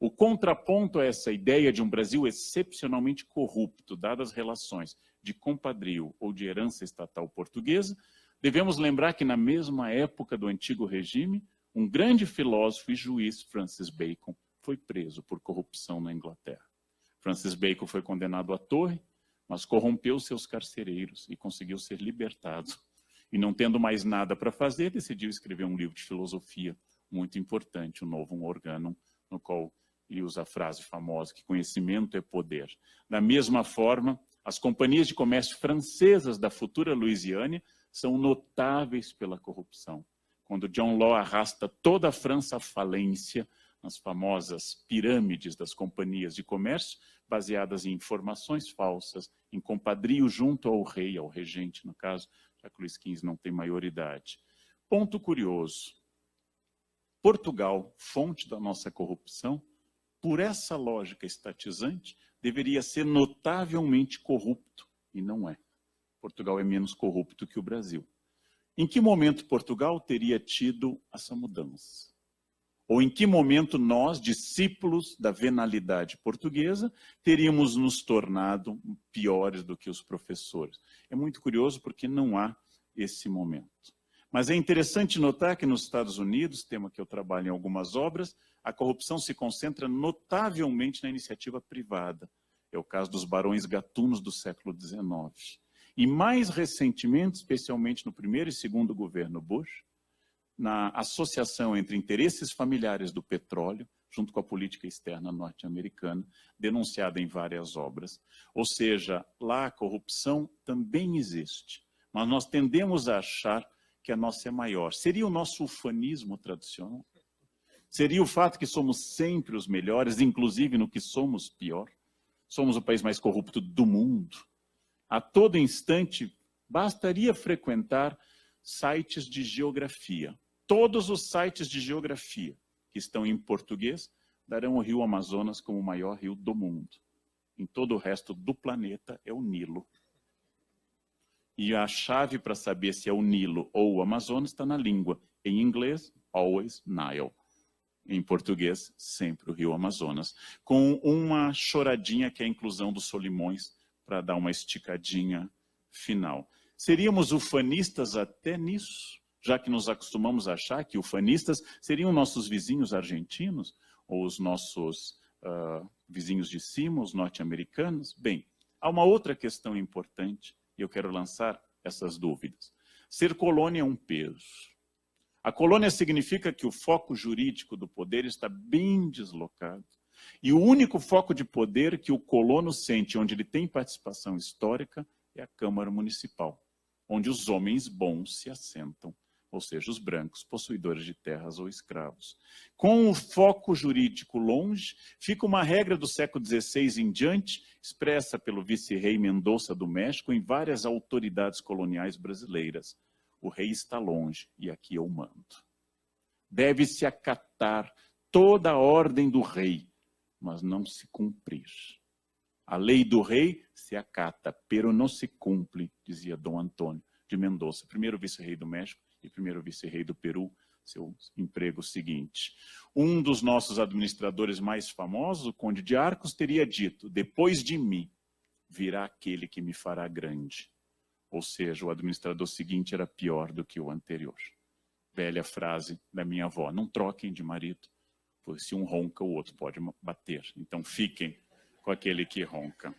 O contraponto a essa ideia de um Brasil excepcionalmente corrupto, dadas as relações de compadrio ou de herança estatal portuguesa, devemos lembrar que na mesma época do antigo regime, um grande filósofo e juiz, Francis Bacon, foi preso por corrupção na Inglaterra. Francis Bacon foi condenado à torre, mas corrompeu seus carcereiros e conseguiu ser libertado. E não tendo mais nada para fazer, decidiu escrever um livro de filosofia muito importante, o Novum Organum, no qual ele usa a frase famosa que conhecimento é poder. Da mesma forma, as companhias de comércio francesas da futura Louisiana são notáveis pela corrupção. Quando John Law arrasta toda a França à falência, nas famosas pirâmides das companhias de comércio, baseadas em informações falsas, em compadrio junto ao rei, ao regente, no caso, já que Luís XV não tem maioridade. Ponto curioso. Portugal, fonte da nossa corrupção, por essa lógica estatizante, deveria ser notavelmente corrupto, e não é. Portugal é menos corrupto que o Brasil. Em que momento Portugal teria tido essa mudança? Ou em que momento nós, discípulos da venalidade portuguesa, teríamos nos tornado piores do que os professores? É muito curioso porque não há esse momento. Mas é interessante notar que nos Estados Unidos, tema que eu trabalho em algumas obras, a corrupção se concentra notavelmente na iniciativa privada. É o caso dos barões gatunos do século XIX. E mais recentemente, especialmente no primeiro e segundo governo Bush, na associação entre interesses familiares do petróleo, junto com a política externa norte-americana, denunciada em várias obras. Ou seja, lá a corrupção também existe, mas nós tendemos a achar que a nossa é maior. Seria o nosso ufanismo tradicional? Seria o fato que somos sempre os melhores, inclusive no que somos pior? Somos o país mais corrupto do mundo. A todo instante, bastaria frequentar sites de geografia. Todos os sites de geografia que estão em português darão o rio Amazonas como o maior rio do mundo. Em todo o resto do planeta é o Nilo. E a chave para saber se é o Nilo ou o Amazonas está na língua. Em inglês, always Nile. Em português, sempre o rio Amazonas. Com uma choradinha que é a inclusão dos Solimões para dar uma esticadinha final. Seríamos ufanistas até nisso? Já que nos acostumamos a achar que ufanistas seriam nossos vizinhos argentinos, ou os nossos vizinhos de cima, os norte-americanos? Bem, há uma outra questão importante, e eu quero lançar essas dúvidas. Ser colônia é um peso. A colônia significa que o foco jurídico do poder está bem deslocado, e o único foco de poder que o colono sente, onde ele tem participação histórica, é a Câmara Municipal, onde os homens bons se assentam. Ou seja, os brancos, possuidores de terras ou escravos. Com o foco jurídico longe, fica uma regra do século XVI em diante, expressa pelo vice-rei Mendonça do México em várias autoridades coloniais brasileiras. O rei está longe e aqui eu mando. Deve-se acatar toda a ordem do rei, mas não se cumprir. A lei do rei se acata, pero não se cumpre, dizia Dom Antônio de Mendonça, primeiro vice-rei do México, e primeiro vice-rei do Peru, seu emprego seguinte. Um dos nossos administradores mais famosos, o Conde de Arcos, teria dito: depois de mim virá aquele que me fará grande. Ou seja, o administrador seguinte era pior do que o anterior. Velha frase da minha avó: não troquem de marido, pois se um ronca, o outro pode bater. Então fiquem com aquele que ronca.